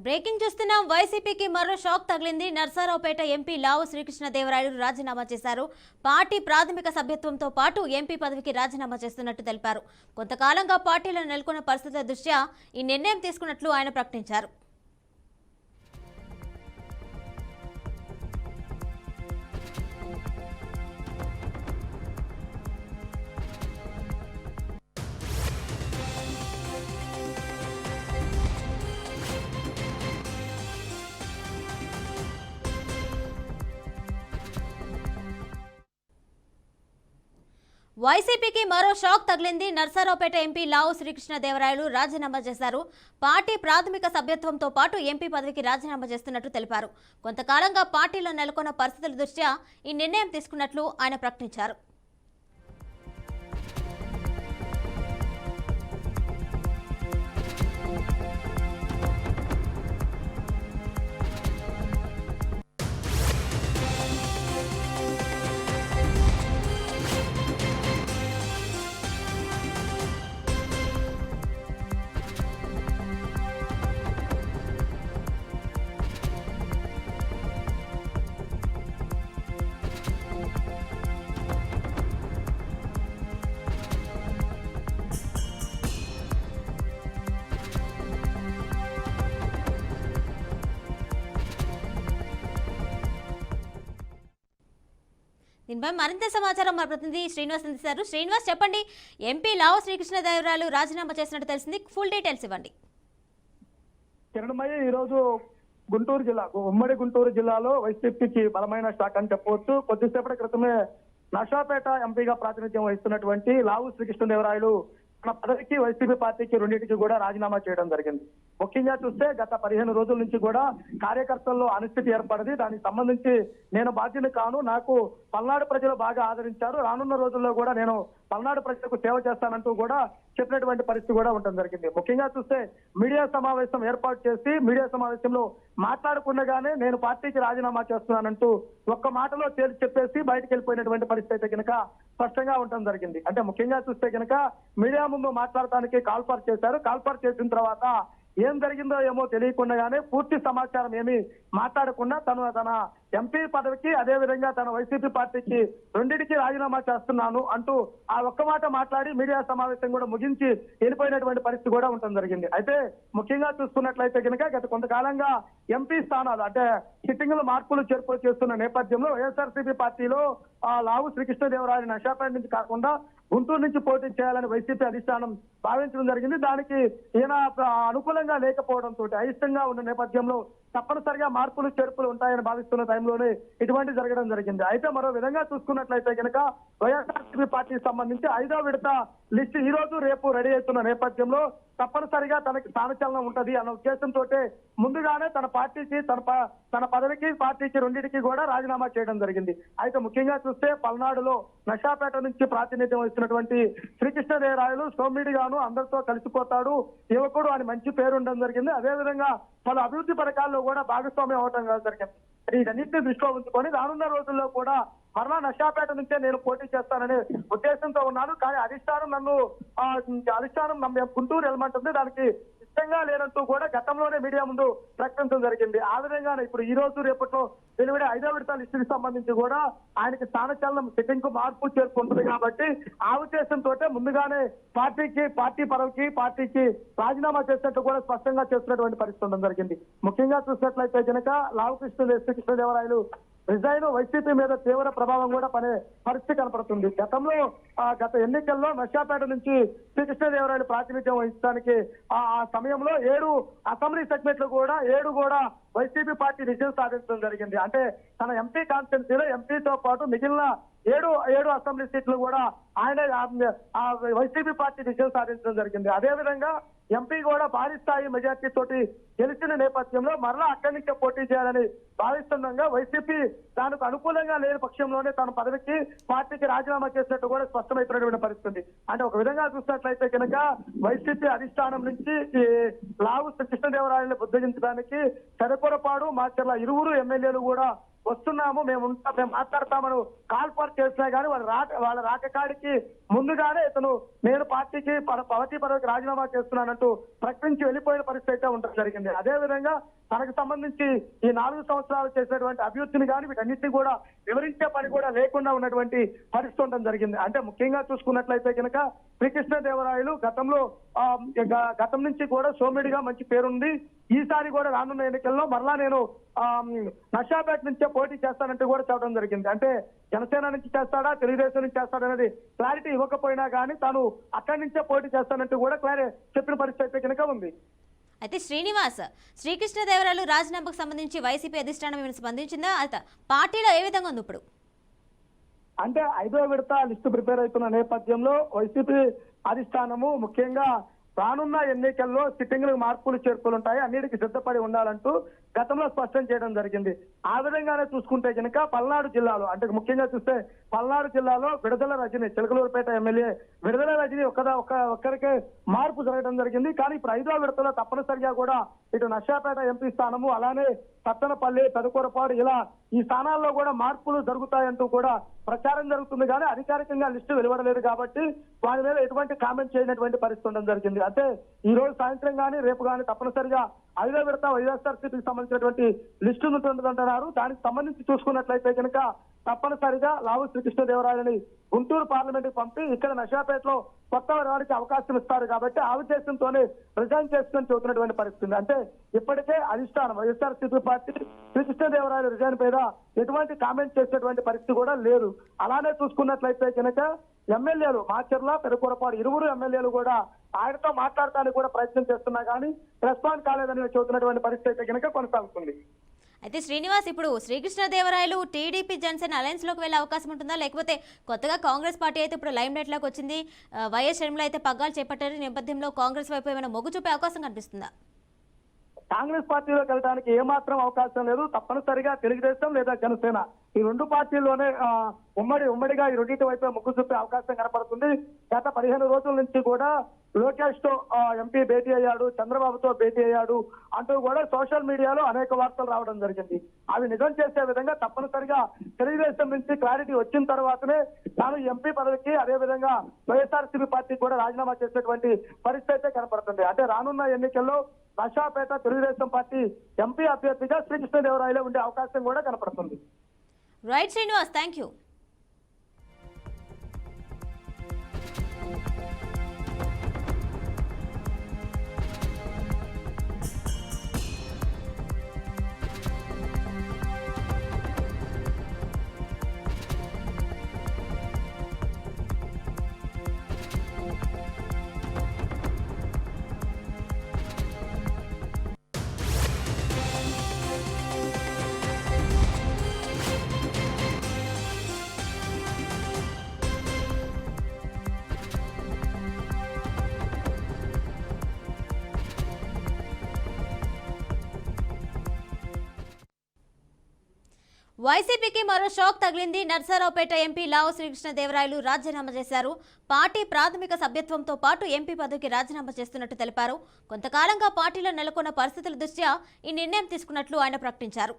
Breaking చూస్తున్నాం. వైసీపీకి మరో షాక్ తగిలింది. నర్సారావుపేట ఎంపీ లావు శ్రీకృష్ణదేవరాయలు రాజీనామా చేశారు. పార్టీ ప్రాథమిక సభ్యత్వంతో పాటు ఎంపీ పదవికి రాజీనామా చేస్తున్నట్టు తెలిపారు. కొంతకాలంగా పార్టీలో నెలకొన్న పరిస్థితుల దృష్ట్యా ఈ నిర్ణయం తీసుకున్నట్లు ఆయన ప్రకటించారు. వైసీపీకి మరో షాక్ తగిలింది. నర్సారావుపేట ఎంపీ లావు శ్రీకృష్ణదేవరాయలు రాజీనామా చేశారు. పార్టీ ప్రాథమిక సభ్యత్వంతో పాటు ఎంపీ పదవికి రాజీనామా చేస్తున్నట్టు తెలిపారు. కొంతకాలంగా పార్టీలో నెలకొన్న పరిస్థితుల దృష్ట్యా ఈ నిర్ణయం తీసుకున్నట్లు ఆయన ప్రకటించారు. దీనిపై మరింత సమాచారం మా ప్రతినిధి శ్రీనివాస్ అందిస్తారు. శ్రీనివాస్, చెప్పండి. ఎంపీ లావు శ్రీకృష్ణదేవరాయలు రాజీనామా చేసినట్టు తెలిసింది. ఫుల్ డీటెయిల్స్ ఇవ్వండి. కిరణమయ్య, ఈ రోజు గుంటూరు జిల్లా, ఉమ్మడి గుంటూరు జిల్లాలో వైసీపీకి బలమైన షాక్ అని చెప్పవచ్చు. కొద్దిసేపటి క్రితమే నర్సారావుపేట ఎంపీగా ప్రాతినిధ్యం వహిస్తున్నటువంటి లావు శ్రీకృష్ణదేవరాయలు తన పదవికి వైసీపీ పార్టీకి రెండింటికి కూడా రాజీనామా చేయడం జరిగింది. ముఖ్యంగా చూస్తే గత 15 రోజుల నుంచి కూడా కార్యకర్తల్లో అనిశ్చితి ఏర్పడింది. దానికి సంబంధించి నేను బాధ్యుని కాను, నాకు పల్నాడు ప్రజలు బాగా ఆదరించారు, రానున్న రోజుల్లో కూడా నేను పల్నాడు ప్రజలకు సేవ చేస్తానంటూ కూడా చెప్పినటువంటి పరిస్థితి కూడా ఉండడం జరిగింది. ముఖ్యంగా చూస్తే మీడియా సమావేశం ఏర్పాటు చేసి మీడియా సమావేశంలో మాట్లాడకుండగానే నేను పార్టీకి రాజీనామా చేస్తున్నానంటూ ఒక్క మాటలో తేల్చి చెప్పేసి బయటకు వెళ్ళిపోయినటువంటి పరిస్థితి అయితే కనుక స్పష్టంగా ఉండడం జరిగింది. అంటే ముఖ్యంగా చూస్తే కనుక మీడియా ముందు మాట్లాడటానికి కాల్ఫర్ చేశారు. కాల్ఫర్ చేసిన తర్వాత ఏం జరిగిందో ఏమో తెలియకుండానే పూర్తి సమాచారం ఏమీ మాట్లాడకుండా తన ఎంపీ పదవికి అదే విధంగా తన వైసీపీ పార్టీకి రెండింటికి రాజీనామా చేస్తున్నాను అంటూ ఆ ఒక్క మాట మాట్లాడి మీడియా సమావేశం కూడా ముగించి వెళ్ళిపోయినటువంటి పరిస్థితి కూడా ఉండడం జరిగింది. అయితే ముఖ్యంగా చూసుకున్నట్లయితే కనుక గత కొంతకాలంగా ఎంపీ స్థానాలు అంటే సిట్టింగ్లు మార్పులు చేర్పులు చేస్తున్న నేపథ్యంలో వైఎస్ఆర్సీపీ పార్టీలో లావు శ్రీకృష్ణదేవరాయలు నర్సారావుపేట నుంచి కాకుండా గుంటూరు నుంచి పోటీ చేయాలని వైసీపీ అధిష్టానం భావించడం జరిగింది. దానికి ఈయన అనుకూలంగా లేకపోవడంతో అయిష్టంగా ఉన్న నేపథ్యంలో తప్పనిసరిగా మార్పులు చేర్పులు ఉంటాయని భావిస్తున్న టైంలోనే ఇటువంటి జరగడం జరిగింది. అయితే మరో విధంగా చూసుకున్నట్లయితే కనుక వైఎస్ఆర్సీపీ పార్టీకి సంబంధించి 5వ విడత లిస్టు ఈ రోజు రేపు రెడీ అవుతున్న నేపథ్యంలో తప్పనిసరిగా తనకి స్థానచలనం ఉంటది అన్న ఉద్దేశంతో ముందుగానే తన పార్టీకి తన పదవికి పార్టీకి రెండింటికి కూడా రాజీనామా చేయడం జరిగింది. అయితే ముఖ్యంగా చూస్తే పల్నాడులో నర్సారావుపేట నుంచి ప్రాతినిధ్యం వహిస్తున్నటువంటి శ్రీకృష్ణదేవరాయలు సోమిడిగాను అందరితో కలిసిపోతాడు, యువకుడు అని మంచి పేరు ఉండడం జరిగింది. అదేవిధంగా పలు అభివృద్ధి పథకాల్లో కూడా భాగస్వామ్యం అవడం జరిగింది. వీటన్నింటినీ దృష్టిలో ఉంచుకొని రానున్న రోజుల్లో కూడా మరలా నర్సారావుపేట నుంచే నేను పోటీ చేస్తాననే ఉద్దేశంతో ఉన్నాను. కానీ అధిష్టానం గుంటూరు వెళ్ళమంటుంది, దానికి ఇష్టంగా లేనంటూ కూడా గతంలోనే మీడియా ముందు ప్రకటించడం జరిగింది. ఆ విధంగానే ఇప్పుడు ఈ రోజు రేపట్లో వెలువడే 5వ విడత లిస్టుకి సంబంధించి కూడా ఆయనకి స్థానచలనం సిట్టింగ్ కు మార్పు చేరుకుంటుంది కాబట్టి ఆ ఉద్దేశంతో ముందుగానే పార్టీ పదవికి పార్టీకి రాజీనామా చేసినట్టు కూడా స్పష్టంగా చేస్తున్నటువంటి పరిస్థితి ఉండడం జరిగింది. ముఖ్యంగా చూసినట్లయితే కనుక లావు శ్రీకృష్ణదేవరాయలు రిజైన్ వైసీపీ మీద తీవ్ర ప్రభావం కూడా పడే పరిస్థితి కనపడుతుంది. గత ఎన్నికల్లో నర్సారావుపేట నుంచి శ్రీకృష్ణదేవరాయలు ప్రాతినిధ్యం వహించడానికి ఆ సమయంలో 7 అసెంబ్లీ సెగ్మెంట్లు కూడా 7 కూడా వైసీపీ పార్టీ విజయం సాధించడం జరిగింది. అంటే తన ఎంపీ కాన్స్టిట్యున్సీలో ఎంపీతో పాటు మిగిలిన 7 అసెంబ్లీ సీట్లు కూడా ఆయన వైసీపీ పార్టీ విజయం సాధించడం జరిగింది. అదేవిధంగా ఎంపీ కూడా భారీ స్థాయి మెజార్టీ తోటి గెలిచిన నేపథ్యంలో మరలా అక్కడి నుంచే పోటీ చేయాలని భావిస్తుండగా వైసీపీ దానికి అనుకూలంగా లేని పక్షంలోనే తన పదవికి పార్టీకి రాజీనామా చేసినట్టు కూడా స్పష్టమైపోయినటువంటి పరిస్థితి. అంటే ఒక విధంగా చూసినట్లయితే కనుక వైసీపీ అధిష్టానం నుంచి లావు కృష్ణదేవరాయలను బుద్ధగించడానికి సరిపొరపాడు మాచర్ల ఇరువురు ఎమ్మెల్యేలు కూడా వస్తున్నాము, మేము మాట్లాడతామని కాల్పార్ చేసినా గానీ వాళ్ళ రాకకాడికి ముందుగానే ఇతను నేను పార్టీ పదవికి రాజీనామా చేస్తున్నానంటూ ప్రకటించి వెళ్ళిపోయిన పరిస్థితి అయితే ఉండడం జరిగింది. అదే విధంగా తనకు సంబంధించి ఈ 4 సంవత్సరాలు చేసినటువంటి అభివృద్ధిని కానీ వీటన్నిటిని కూడా వివరించే పని కూడా లేకుండా ఉన్నటువంటి పరిస్థితి ఉండడం జరిగింది. అంటే ముఖ్యంగా చూసుకున్నట్లయితే కనుక శ్రీకృష్ణదేవరాయలు గతం నుంచి కూడా సోమిడిగా మంచి పేరుంది. ఈసారి కూడా రానున్న ఎన్నికల్లో మరలా నేను నషాపేట నుంచే పోటీ చేస్తానంటూ కూడా చెప్పడం జరిగింది. అంటే జనసేన నుంచి చేస్తాడా, తెలుగుదేశం నుంచి చేస్తాడా అనేది క్లారిటీ ఇవ్వకపోయినా కానీ తాను అక్కడి నుంచే పోటీ చేస్తానంటూ కూడా చెప్పిన పరిస్థితి అయితే కనుక ఉంది. అయితే శ్రీనివాస్, శ్రీకృష్ణదేవరాయలు రాజీనామాకు సంబంధించి వైసీపీ అధిష్టానం ఏమైనా స్పందించిందా? పార్టీలో ఏ విధంగా ఉంది ఇప్పుడు? అంటే 5వ విడత లిస్టు ప్రిపేర్ అవుతున్న నేపథ్యంలో వైసీపీ అధిష్టానము ముఖ్యంగా రానున్న ఎన్నికల్లో సిట్టింగ్లకు మార్పులు చేర్పులు ఉంటాయి, అన్నిటికీ సిద్ధపడి ఉండాలంటూ గతంలో స్పష్టం చేయడం జరిగింది. ఆ విధంగానే చూసుకుంటే కనుక పల్నాడు జిల్లాలో, అంటే ముఖ్యంగా చూస్తే పల్నాడు జిల్లాలో విడుదల రజని, చిలకలూరుపేట ఎమ్మెల్యే విడుదల రజని ఒక్కరికే మార్పు జరగడం జరిగింది. కానీ ఇప్పుడు 5వ విడతలో తప్పనిసరిగా కూడా ఇటు నషాపేట ఎంపీ స్థానము, అలానే సత్తెనపల్లి, పెదకూరపాడు ఇలా ఈ స్థానాల్లో కూడా మార్పులు జరుగుతాయంటూ కూడా ప్రచారం జరుగుతుంది. కానీ అధికారికంగా లిస్టు వెలువడలేదు కాబట్టి వారి మీద ఎటువంటి కామెంట్ చేయనటువంటి పరిస్థితి ఉండడం జరిగింది. అంటే ఈ రోజు సాయంత్రం కానీ రేపు కానీ తప్పనిసరిగా 5వ విడత వైఎస్ఆర్సీపీకి సంబంధించినటువంటి లిస్టు ఉంటుందంటున్నారు. దానికి సంబంధించి చూసుకున్నట్లయితే కనుక తప్పనిసరిగా లావు శ్రీకృష్ణదేవరాయలని గుంటూరు పార్లమెంట్ పంపి ఇక్కడ నషాపేటలో కొత్త వారికి అవకాశం ఇస్తారు కాబట్టి ఆ ఉద్దేశంతోనే రిజైన్ చేసుకుని చెబుతున్నటువంటి పరిస్థితి. అంటే ఇప్పటికే అధిష్టానం వైఎస్ఆర్సీపీ పార్టీ శ్రీకృష్ణదేవరాయల రిజైన్ మీద ఎటువంటి కామెంట్ చేసేటువంటి పరిస్థితి కూడా లేదు. అలానే చూసుకున్నట్లయితే కనుక ఎమ్మెల్యేలు మాచర్ల, పెదకూరపాడు ఇరువురు ఎమ్మెల్యేలు కూడా ఆయనతో మాట్లాడటానికి కూడా ప్రయత్నం చేస్తున్నా కానీ రెస్పాన్స్ కాలేదని చెబుతున్నటువంటి పరిస్థితి అయితే కనుక కొనసాగుతుంది. అయితే శ్రీనివాస్, ఇప్పుడు శ్రీకృష్ణదేవరాయలు టీడీపీ జనసేన అలయన్స్ లోకి వెళ్ళే అవకాశం ఉంటుందా, లేకపోతే కొత్తగా కాంగ్రెస్ పార్టీ అయితే ఇప్పుడు లైమ్ లైట్ లోకి వచ్చింది, వైఎస్ షర్మిల అయితే పగ్గాలు చేపట్టారు నేపథ్యంలో కాంగ్రెస్ వైపు ఏమైనా మొగ్గు చూపే అవకాశం కనిపిస్తుందా? కాంగ్రెస్ పార్టీలోకి వెళ్ళడానికి ఏమాత్రం అవకాశం లేదు. తప్పనిసరిగా తెలుగుదేశం లేదా జనసేన ఈ 2 పార్టీల్లోనే ఉమ్మడిగా ఈ రెండింటి వైపు మొగ్గు చూపే అవకాశం కనపడుతుంది. గత 15 రోజుల నుంచి కూడా లోకేష్ తో ఎంపీ భేటీ అయ్యాడు, చంద్రబాబుతో భేటీ అయ్యాడు అంటూ కూడా సోషల్ మీడియాలో అనేక వార్తలు రావడం జరిగింది. అవి నిజం చేసే విధంగా తప్పనిసరిగా తెలుగుదేశం నుంచి క్లారిటీ వచ్చిన తర్వాతనే తాను ఎంపీ పదవికి అదేవిధంగా వైఎస్ఆర్సీపీ పార్టీ కూడా రాజీనామా చేసేటువంటి పరిస్థితి అయితే కనపడుతుంది. అంటే రానున్న ఎన్నికల్లో నషాపేట తెలుగుదేశం పార్టీ ఎంపీ అభ్యర్థిగా శ్రీకృష్ణదేవరాయలు ఉండే అవకాశం కూడా కనపడుతుంది. Right Srinivas, thank you. వైసీపీకి మరో షాక్ తగిలింది. నర్సారావుపేట ఎంపీ లావు శ్రీకృష్ణదేవరాయలు రాజీనామా చేశారు. పార్టీ ప్రాథమిక సభ్యత్వంతో పాటు ఎంపీ పదవికి రాజీనామా చేస్తున్నట్టు తెలిపారు. కొంతకాలంగా పార్టీలో నెలకొన్న పరిస్థితుల దృష్ట్యా ఈ నిర్ణయం తీసుకున్నట్లు ఆయన ప్రకటించారు.